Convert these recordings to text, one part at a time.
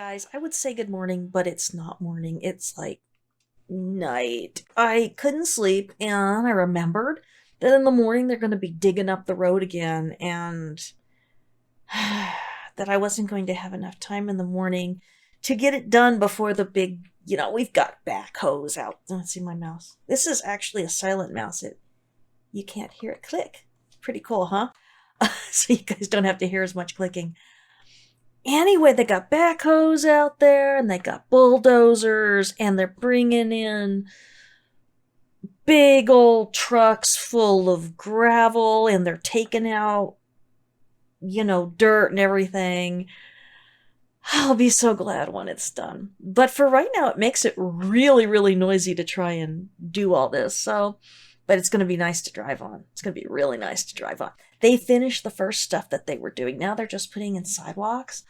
guys, I would say good morning, but it's not morning. It's like night. I couldn't sleep, and I remembered that in the morning they're going to be digging up the road again, and that I wasn't going to have enough time in the morning to get it done before the big, we've got backhoes out. Don't see my mouse. This is actually a silent mouse. You can't hear it click. Pretty cool, huh? So you guys don't have to hear as much clicking. Anyway, they got backhoes out there and they got bulldozers and they're bringing in big old trucks full of gravel and they're taking out, dirt and everything. I'll be so glad when it's done. But for right now, it makes it really, really noisy to try and do all this. But it's going to be nice to drive on. It's going to be really nice to drive on. They finished the first stuff that they were doing. Now they're just putting in sidewalks.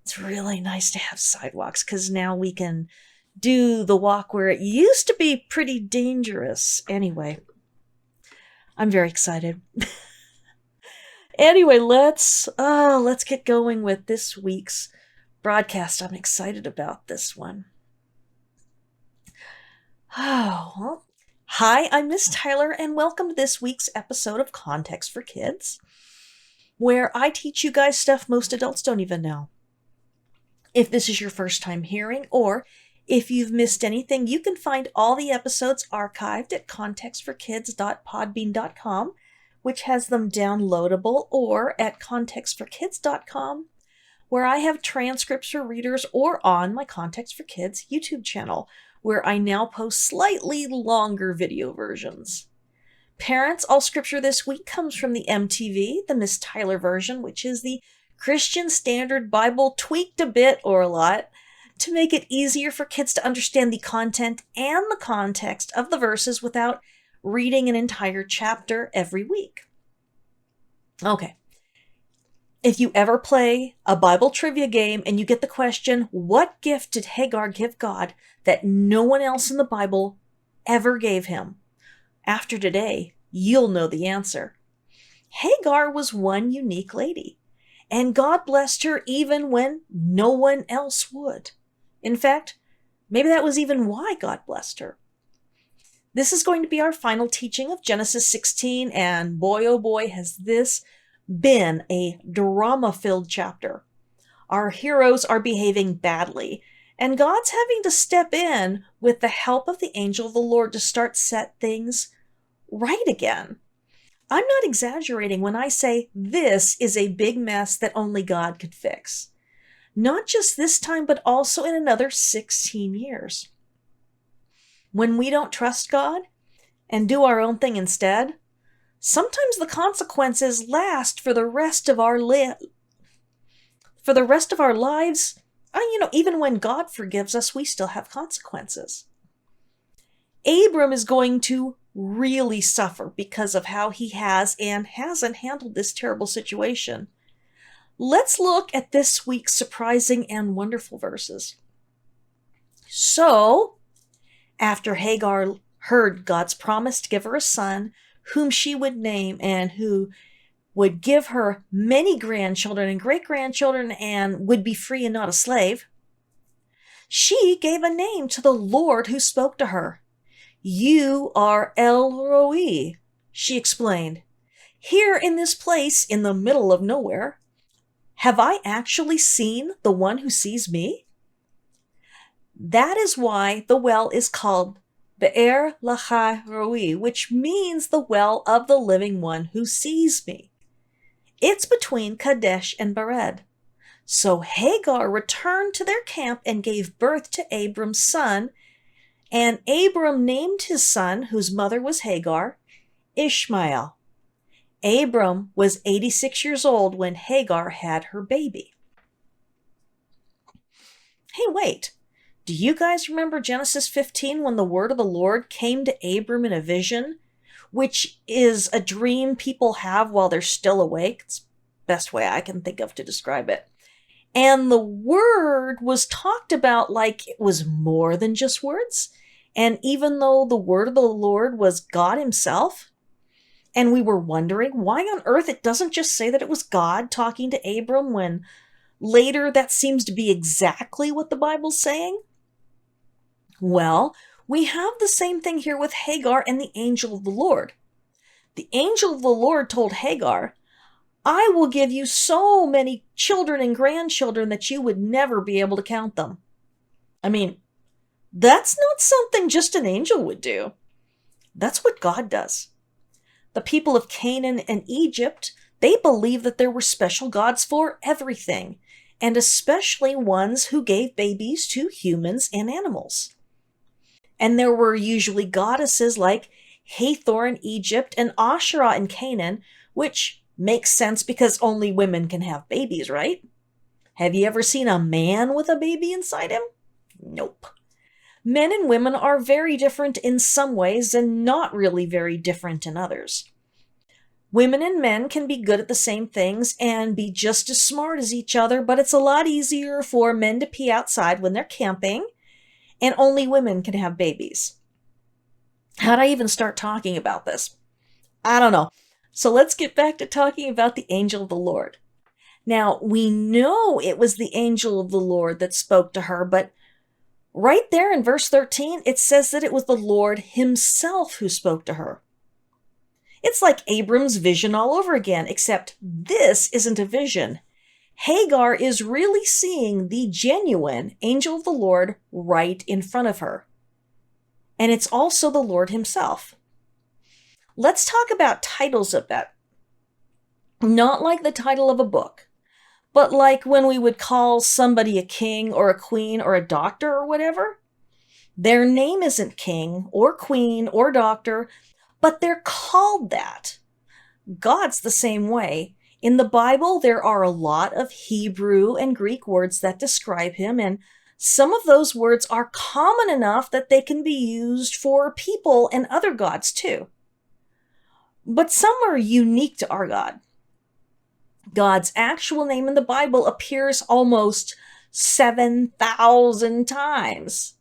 It's really nice to have sidewalks because now we can do the walk where it used to be pretty dangerous. Anyway, I'm very excited. Anyway, let's get going with this week's broadcast. I'm excited about this one. Hi, I'm Miss Tyler, and welcome to this week's episode of Context for Kids, where I teach you guys stuff most adults don't even know. If this is your first time hearing, or if you've missed anything, you can find all the episodes archived at contextforkids.podbean.com, which has them downloadable, or at contextforkids.com, where I have transcripts for readers, or on my Context for Kids YouTube channel, where I now post slightly longer video versions. Parents, all scripture this week comes from the MTV, the Miss Tyler version, which is the Christian Standard Bible tweaked a bit or a lot to make it easier for kids to understand the content and the context of the verses without reading an entire chapter every week. Okay. If you ever play a Bible trivia game and you get the question, what gift did Hagar give God that no one else in the Bible ever gave him? After today, you'll know the answer. Hagar was one unique lady, and God blessed her even when no one else would. In fact, maybe that was even why God blessed her. This is going to be our final teaching of Genesis 16, and boy oh boy has this been a drama-filled chapter. Our heroes are behaving badly, and God's having to step in with the help of the angel of the Lord to start set things right again. I'm not exaggerating when I say this is a big mess that only God could fix. Not just this time, but also in another 16 years. When we don't trust God and do our own thing instead, sometimes the consequences last for the rest of our lives. Even when God forgives us, we still have consequences. Abram is going to really suffer because of how he has and hasn't handled this terrible situation. Let's look at this week's surprising and wonderful verses. So, after Hagar heard God's promise to give her a son, whom she would name and who would give her many grandchildren and great-grandchildren and would be free and not a slave, she gave a name to the Lord who spoke to her. You are El Roi, she explained. Here in this place in the middle of nowhere, have I actually seen the one who sees me? That is why the well is called Be'er Lahai Roi, which means the well of the living one who sees me. It's between Kadesh and Bered. So Hagar returned to their camp and gave birth to Abram's son, and Abram named his son, whose mother was Hagar, Ishmael. Abram was 86 years old when Hagar had her baby. Hey, wait. Do you guys remember Genesis 15 when the word of the Lord came to Abram in a vision, which is a dream people have while they're still awake? It's the best way I can think of to describe it. And the word was talked about like it was more than just words. And even though the word of the Lord was God himself, and we were wondering why on earth it doesn't just say that it was God talking to Abram when later that seems to be exactly what the Bible's saying? Well, we have the same thing here with Hagar and the angel of the Lord. The angel of the Lord told Hagar, I will give you so many children and grandchildren that you would never be able to count them. I mean, that's not something just an angel would do. That's what God does. The people of Canaan and Egypt, they believed that there were special gods for everything, and especially ones who gave babies to humans and animals. And there were usually goddesses like Hathor in Egypt and Asherah in Canaan, which makes sense because only women can have babies, right? Have you ever seen a man with a baby inside him? Nope. Men and women are very different in some ways and not really very different in others. Women and men can be good at the same things and be just as smart as each other, but it's a lot easier for men to pee outside when they're camping, and only women can have babies. How'd I even start talking about this? I don't know. So let's get back to talking about the angel of the Lord. Now, we know it was the angel of the Lord that spoke to her, but right there in verse 13, it says that it was the Lord himself who spoke to her. It's like Abram's vision all over again, except this isn't a vision. Hagar is really seeing the genuine angel of the Lord right in front of her. And it's also the Lord himself. Let's talk about titles of that. Not like the title of a book, but like when we would call somebody a king or a queen or a doctor or whatever. Their name isn't king or queen or doctor, but they're called that. God's the same way. In the Bible, there are a lot of Hebrew and Greek words that describe him, and some of those words are common enough that they can be used for people and other gods too. But some are unique to our God. God's actual name in the Bible appears almost 7,000 times.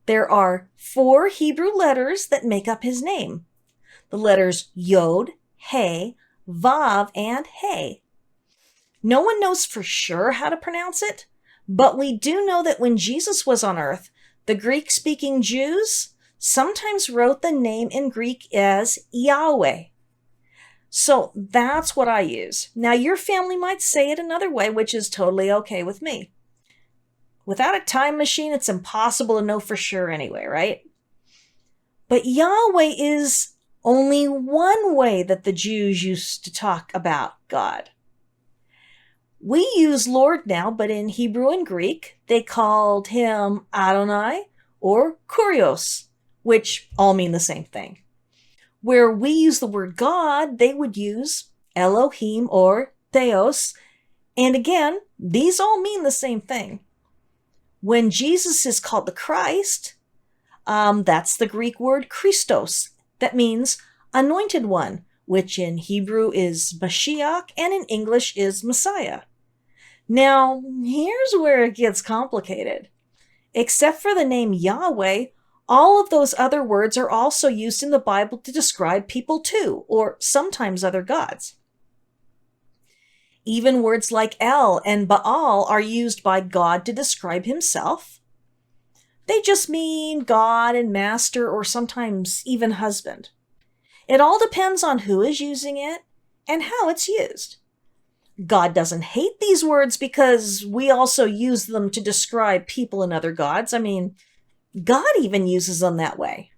There are 4 Hebrew letters that make up his name. The letters Yod, He, Vav, and He. No one knows for sure how to pronounce it, but we do know that when Jesus was on earth, the Greek-speaking Jews sometimes wrote the name in Greek as Yahweh. So that's what I use. Now, your family might say it another way, which is totally okay with me. Without a time machine, it's impossible to know for sure anyway, right? But Yahweh is only one way that the Jews used to talk about God. We use Lord now, but in Hebrew and Greek, they called him Adonai or Kurios, which all mean the same thing. Where we use the word God, they would use Elohim or Theos, and again, these all mean the same thing. When Jesus is called the Christ, that's the Greek word Christos. That means anointed one, which in Hebrew is Mashiach and in English is Messiah. Now, here's where it gets complicated. Except for the name Yahweh, all of those other words are also used in the Bible to describe people too, or sometimes other gods. Even words like El and Baal are used by God to describe himself. They just mean God and master or sometimes even husband. It all depends on who is using it and how it's used. God doesn't hate these words because we also use them to describe people and other gods. I mean, God even uses them that way.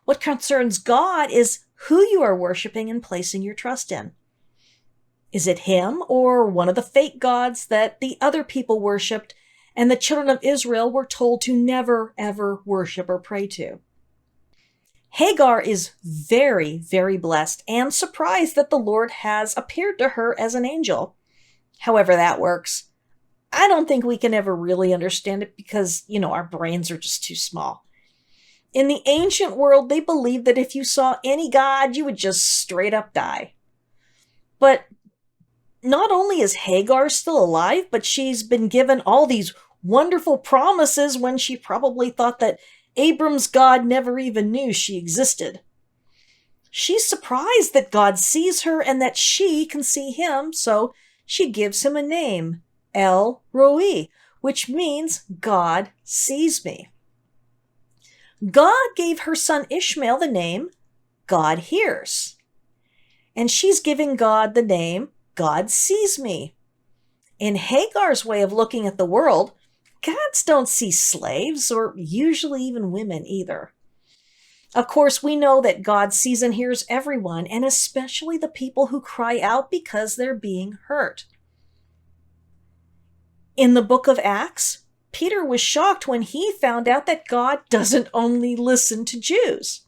What concerns God is who you are worshiping and placing your trust in. Is it him or one of the fake gods that the other people worshipped and the children of Israel were told to never, ever worship or pray to? Hagar is very, very blessed and surprised that the Lord has appeared to her as an angel. However that works, I don't think we can ever really understand it because, our brains are just too small. In the ancient world, they believed that if you saw any god, you would just straight up die. But not only is Hagar still alive, but she's been given all these wonderful promises when she probably thought that Abram's God never even knew she existed. She's surprised that God sees her and that she can see him, so she gives him a name, El Roi, which means God sees me. God gave her son Ishmael the name God hears. And she's giving God the name God sees me. In Hagar's way of looking at the world, gods don't see slaves, or usually even women either. Of course, we know that God sees and hears everyone, and especially the people who cry out because they're being hurt. In the book of Acts, Peter was shocked when he found out that God doesn't only listen to Jews.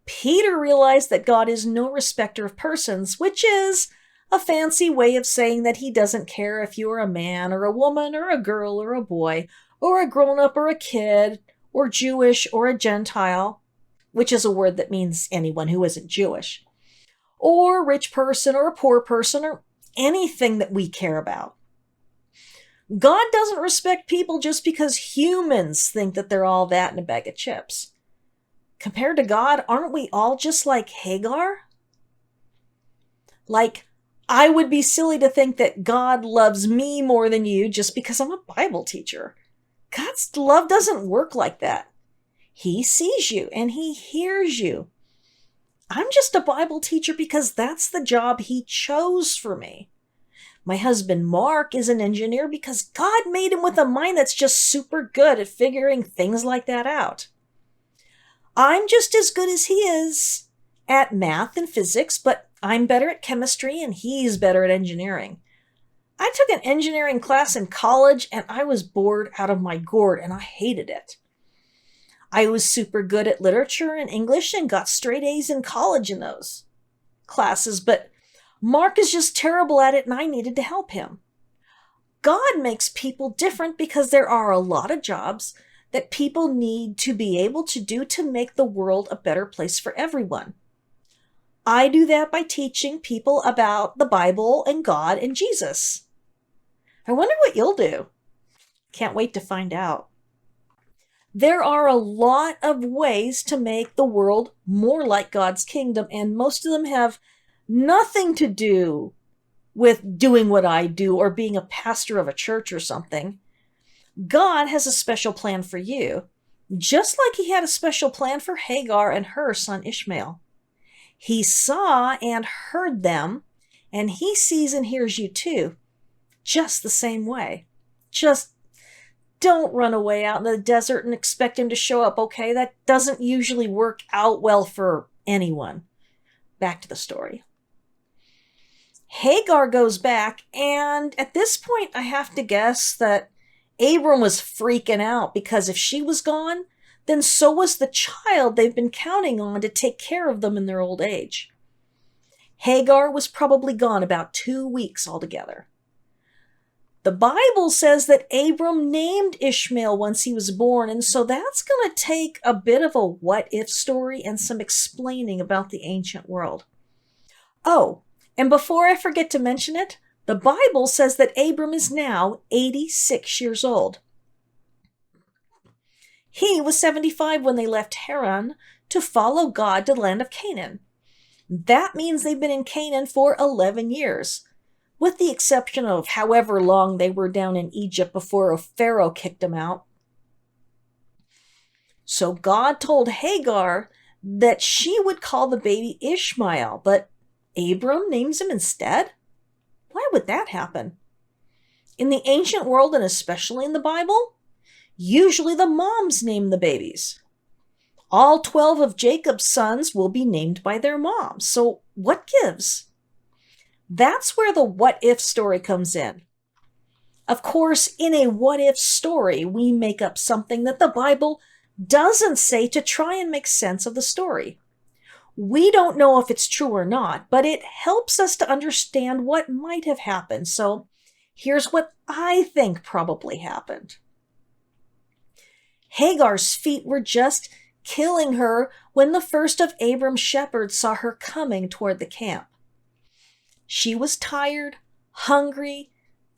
Peter realized that God is no respecter of persons, which is a fancy way of saying that he doesn't care if you're a man or a woman or a girl or a boy or a grown-up or a kid or Jewish or a Gentile, which is a word that means anyone who isn't Jewish, or a rich person or a poor person or anything that we care about. God doesn't respect people just because humans think that they're all that in a bag of chips. Compared to God, aren't we all just like Hagar? Like, I would be silly to think that God loves me more than you just because I'm a Bible teacher. God's love doesn't work like that. He sees you and he hears you. I'm just a Bible teacher because that's the job he chose for me. My husband Mark is an engineer because God made him with a mind that's just super good at figuring things like that out. I'm just as good as he is at math and physics, but I'm better at chemistry and he's better at engineering. I took an engineering class in college and I was bored out of my gourd and I hated it. I was super good at literature and English and got straight A's in college in those classes, but Mark is just terrible at it and I needed to help him. God makes people different because there are a lot of jobs that people need to be able to do to make the world a better place for everyone. I do that by teaching people about the Bible and God and Jesus. I wonder what you'll do. Can't wait to find out. There are a lot of ways to make the world more like God's kingdom, and most of them have nothing to do with doing what I do or being a pastor of a church or something. God has a special plan for you, just like he had a special plan for Hagar and her son Ishmael. He saw and heard them, and he sees and hears you too, just the same way. Just don't run away out in the desert and expect him to show up, okay? That doesn't usually work out well for anyone. Back to the story. Hagar goes back, and at this point, I have to guess that Abram was freaking out because if she was gone, then so was the child they've been counting on to take care of them in their old age. Hagar was probably gone about 2 weeks altogether. The Bible says that Abram named Ishmael once he was born, and so that's going to take a bit of a what-if story and some explaining about the ancient world. Oh, and before I forget to mention it, the Bible says that Abram is now 86 years old. He was 75 when they left Haran to follow God to the land of Canaan. That means they've been in Canaan for 11 years, with the exception of however long they were down in Egypt before a Pharaoh kicked them out. So God told Hagar that she would call the baby Ishmael, but Abram names him instead? Why would that happen? In the ancient world, and especially in the Bible, usually the moms name the babies. All 12 of Jacob's sons will be named by their moms. So what gives? That's where the what-if story comes in. Of course, in a what-if story, we make up something that the Bible doesn't say to try and make sense of the story. We don't know if it's true or not, but it helps us to understand what might have happened. So here's what I think probably happened. Hagar's feet were just killing her when the first of Abram's shepherds saw her coming toward the camp. She was tired, hungry,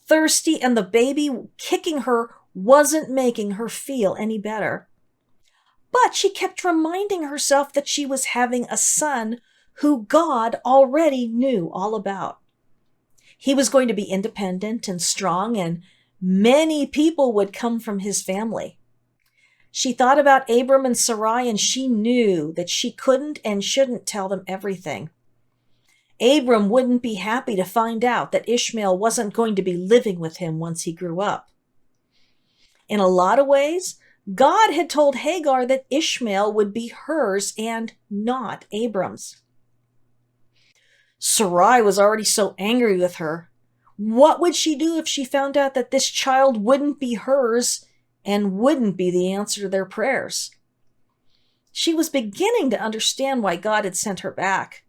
thirsty, and the baby kicking her wasn't making her feel any better. But she kept reminding herself that she was having a son who God already knew all about. He was going to be independent and strong, and many people would come from his family. She thought about Abram and Sarai, and she knew that she couldn't and shouldn't tell them everything. Abram wouldn't be happy to find out that Ishmael wasn't going to be living with him once he grew up. In a lot of ways, God had told Hagar that Ishmael would be hers and not Abram's. Sarai was already so angry with her. What would she do if she found out that this child wouldn't be hers and wouldn't be the answer to their prayers? She was beginning to understand why God had sent her back.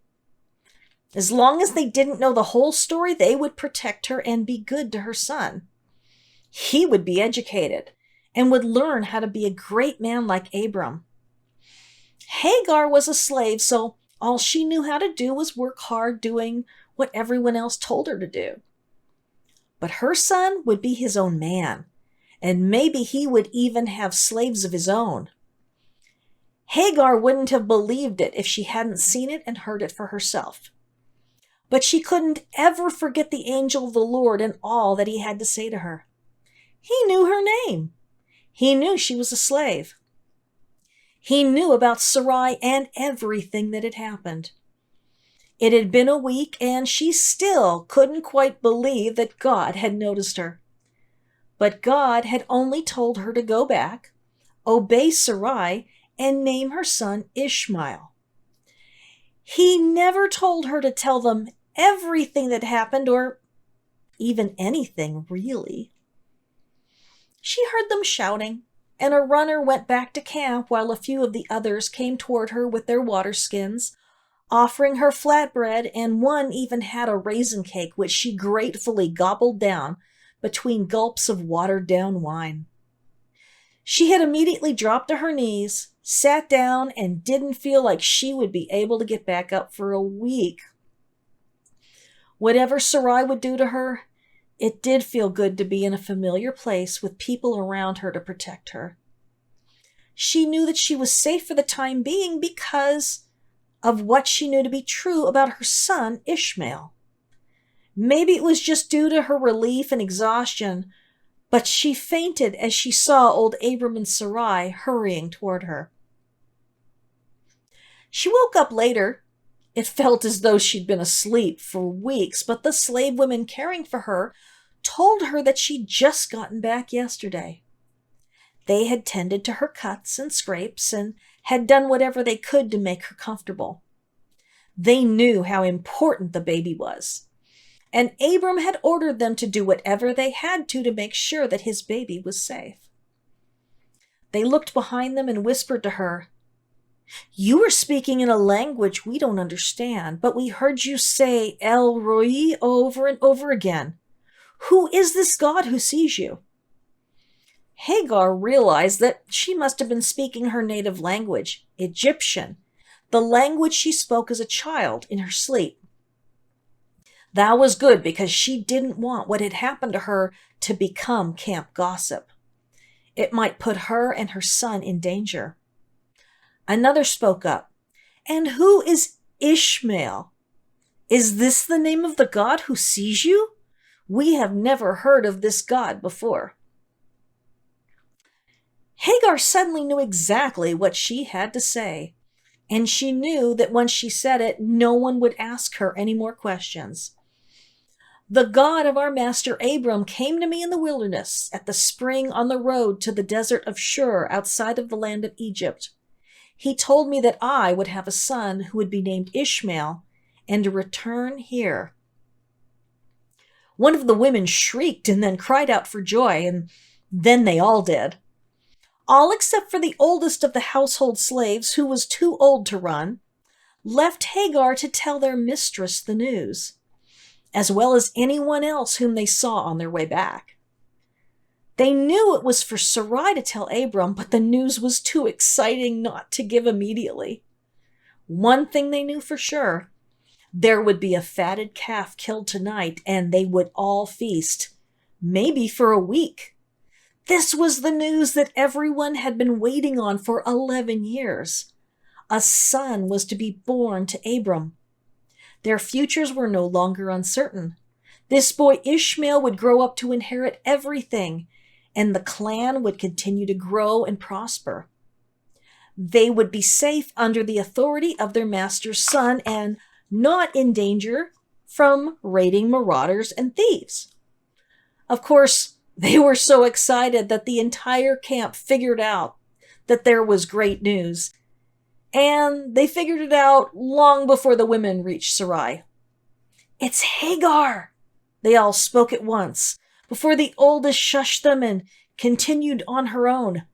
As long as they didn't know the whole story, they would protect her and be good to her son. He would be educated and would learn how to be a great man like Abram. Hagar was a slave, so all she knew how to do was work hard doing what everyone else told her to do. But her son would be his own man, and maybe he would even have slaves of his own. Hagar wouldn't have believed it if she hadn't seen it and heard it for herself. But she couldn't ever forget the angel of the Lord and all that he had to say to her. He knew her name. He knew she was a slave. He knew about Sarai and everything that had happened. It had been a week, and she still couldn't quite believe that God had noticed her. But God had only told her to go back, obey Sarai, and name her son Ishmael. He never told her to tell them everything that happened, or even anything, really. She heard them shouting, and a runner went back to camp while a few of the others came toward her with their water skins, offering her flatbread, and one even had a raisin cake, which she gratefully gobbled down between gulps of watered-down wine. She had immediately dropped to her knees, sat down, and didn't feel like she would be able to get back up for a week. Whatever Sarai would do to her, it did feel good to be in a familiar place with people around her to protect her. She knew that she was safe for the time being because of what she knew to be true about her son, Ishmael. Maybe it was just due to her relief and exhaustion, but she fainted as she saw old Abram and Sarai hurrying toward her. She woke up later. It felt as though she'd been asleep for weeks, but the slave women caring for her told her that she'd just gotten back yesterday. They had tended to her cuts and scrapes and had done whatever they could to make her comfortable. They knew how important the baby was, and Abram had ordered them to do whatever they had to make sure that his baby was safe. They looked behind them and whispered to her, "You were speaking in a language we don't understand, but we heard you say El Roi over and over again. Who is this God who sees you?" Hagar realized that she must have been speaking her native language, Egyptian, the language she spoke as a child in her sleep. That was good because she didn't want what had happened to her to become camp gossip. It might put her and her son in danger. Another spoke up. "And who is Ishmael? Is this the name of the God who sees you? We have never heard of this God before." Hagar suddenly knew exactly what she had to say, and she knew that when she said it, no one would ask her any more questions. "The God of our master Abram came to me in the wilderness at the spring on the road to the desert of Shur outside of the land of Egypt. He told me that I would have a son who would be named Ishmael and to return here." One of the women shrieked and then cried out for joy, and then they all did. All except for the oldest of the household slaves, who was too old to run, left Hagar to tell their mistress the news, as well as anyone else whom they saw on their way back. They knew it was for Sarai to tell Abram, but the news was too exciting not to give immediately. One thing they knew for sure: there would be a fatted calf killed tonight, and they would all feast, maybe for a week. This was the news that everyone had been waiting on for 11 years. A son was to be born to Abram. Their futures were no longer uncertain. This boy Ishmael would grow up to inherit everything, and the clan would continue to grow and prosper. They would be safe under the authority of their master's son and not in danger from raiding marauders and thieves. Of course, they were so excited that the entire camp figured out that there was great news, and they figured it out long before the women reached Sarai. "It's Hagar!" They all spoke at once, before the oldest shushed them and continued on her own.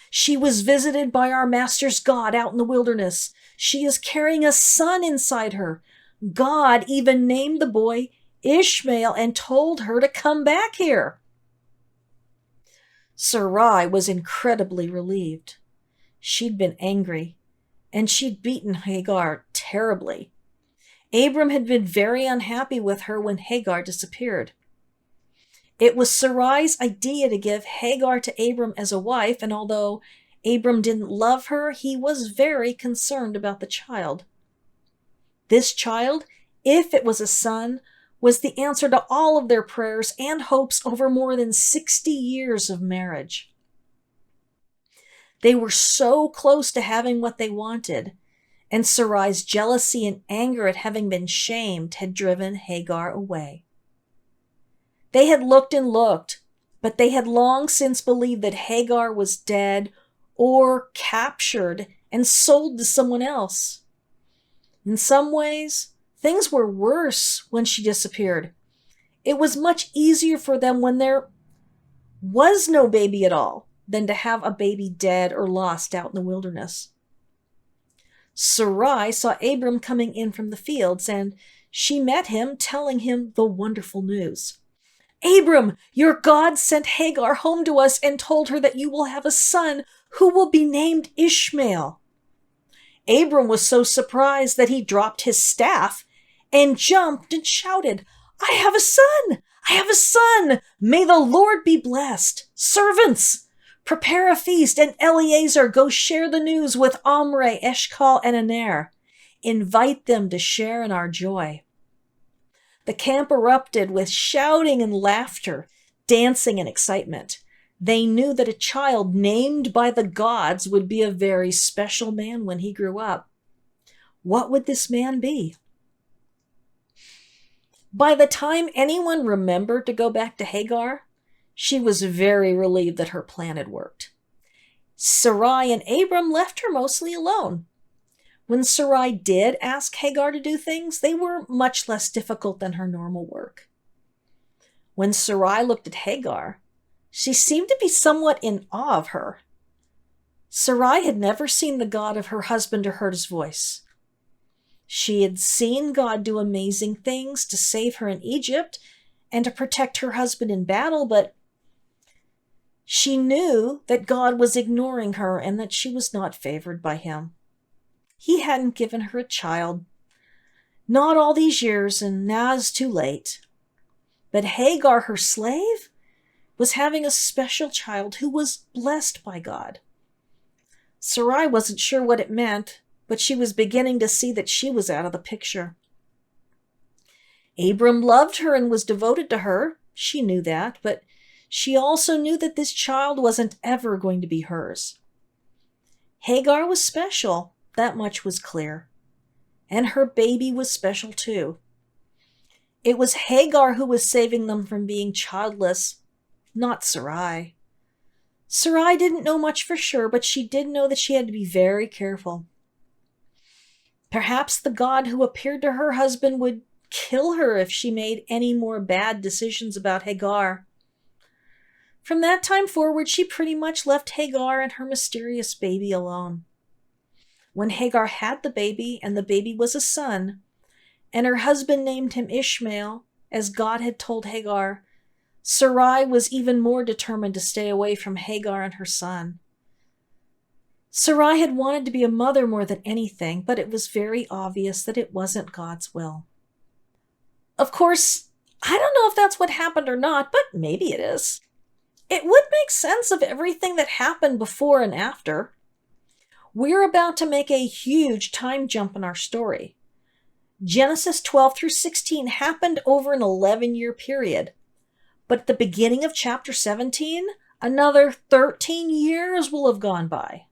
"She was visited by our master's God out in the wilderness. She is carrying a son inside her. God even named the boy Ishmael and told her to come back here." Sarai was incredibly relieved. She'd been angry, and she'd beaten Hagar terribly. Abram had been very unhappy with her when Hagar disappeared. It was Sarai's idea to give Hagar to Abram as a wife, and although Abram didn't love her, he was very concerned about the child. This child, if it was a son, was the answer to all of their prayers and hopes over more than 60 years of marriage. They were so close to having what they wanted, and Sarai's jealousy and anger at having been shamed had driven Hagar away. They had looked and looked, but they had long since believed that Hagar was dead or captured and sold to someone else. In some ways, things were worse when she disappeared. It was much easier for them when there was no baby at all than to have a baby dead or lost out in the wilderness. Sarai saw Abram coming in from the fields, and she met him, telling him the wonderful news. "Abram, your God sent Hagar home to us and told her that you will have a son who will be named Ishmael." Abram was so surprised that he dropped his staff and jumped and shouted, "I have a son! I have a son! May the Lord be blessed! Servants, prepare a feast, and Eleazar, go share the news with Omri, Eshcol, and Aner. Invite them to share in our joy." The camp erupted with shouting and laughter, dancing and excitement. They knew that a child named by the gods would be a very special man when he grew up. What would this man be? By the time anyone remembered to go back to Hagar, she was very relieved that her plan had worked. Sarai and Abram left her mostly alone. When Sarai did ask Hagar to do things, they were much less difficult than her normal work. When Sarai looked at Hagar, she seemed to be somewhat in awe of her. Sarai had never seen the God of her husband or heard his voice. She had seen God do amazing things to save her in Egypt and to protect her husband in battle, but she knew that God was ignoring her and that she was not favored by him. He hadn't given her a child, not all these years, and now it's too late. But Hagar, her slave, was having a special child who was blessed by God. Sarai wasn't sure what it meant, but she was beginning to see that she was out of the picture. Abram loved her and was devoted to her. She knew that, but she also knew that this child wasn't ever going to be hers. Hagar was special, that much was clear. And her baby was special too. It was Hagar who was saving them from being childless, not Sarai. Sarai didn't know much for sure, but she did know that she had to be very careful. Perhaps the God who appeared to her husband would kill her if she made any more bad decisions about Hagar. From that time forward, she pretty much left Hagar and her mysterious baby alone. When Hagar had the baby, and the baby was a son, and her husband named him Ishmael, as God had told Hagar, Sarai was even more determined to stay away from Hagar and her son. Sarai had wanted to be a mother more than anything, but it was very obvious that it wasn't God's will. Of course, I don't know if that's what happened or not, but maybe it is. It would make sense of everything that happened before and after. We're about to make a huge time jump in our story. Genesis 12 through 16 happened over an 11-year period. But at the beginning of chapter 17, another 13 years will have gone by.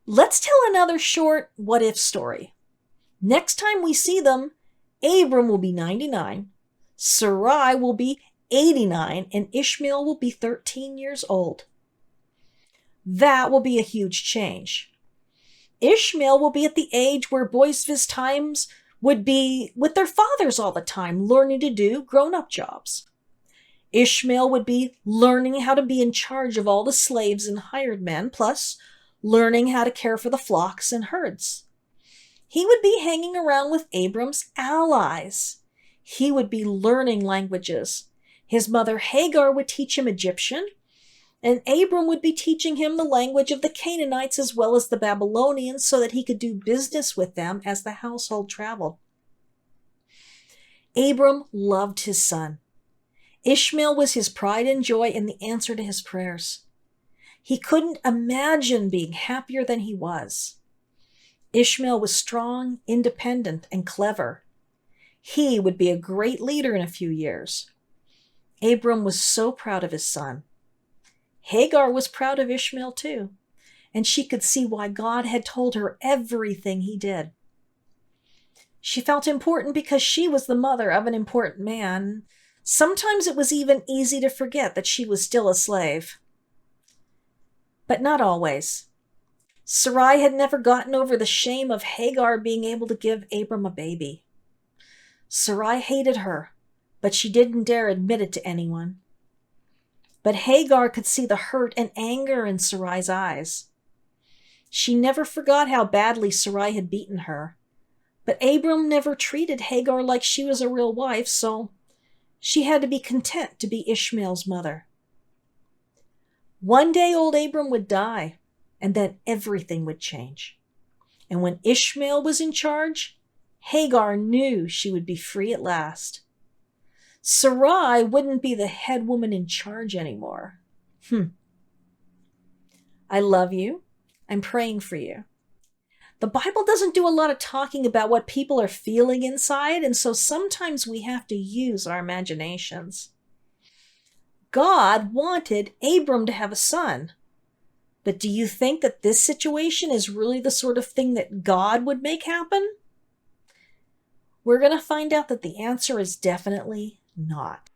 Let's tell another short what-if story. Next time we see them, Abram will be 99, Sarai will be 89, and Ishmael will be 13 years old. That will be a huge change. Ishmael will be at the age where boys of his times would be with their fathers all the time, learning to do grown-up jobs. Ishmael would be learning how to be in charge of all the slaves and hired men, plus learning how to care for the flocks and herds. He would be hanging around with Abram's allies. He would be learning languages. His mother Hagar would teach him Egyptian, and Abram would be teaching him the language of the Canaanites as well as the Babylonians so that he could do business with them as the household traveled. Abram loved his son. Ishmael was his pride and joy and the answer to his prayers. He couldn't imagine being happier than he was. Ishmael was strong, independent, and clever. He would be a great leader in a few years. Abram was so proud of his son. Hagar was proud of Ishmael too, and she could see why God had told her everything he did. She felt important because she was the mother of an important man. Sometimes it was even easy to forget that she was still a slave. But not always. Sarai had never gotten over the shame of Hagar being able to give Abram a baby. Sarai hated her, but she didn't dare admit it to anyone. But Hagar could see the hurt and anger in Sarai's eyes. She never forgot how badly Sarai had beaten her. But Abram never treated Hagar like she was a real wife, so she had to be content to be Ishmael's mother. One day old Abram would die, and then everything would change. And when Ishmael was in charge, Hagar knew she would be free at last. Sarai wouldn't be the head woman in charge anymore. I love you. I'm praying for you. The Bible doesn't do a lot of talking about what people are feeling inside, and so sometimes we have to use our imaginations. God wanted Abram to have a son. But do you think that this situation is really the sort of thing that God would make happen? We're going to find out that the answer is definitely not.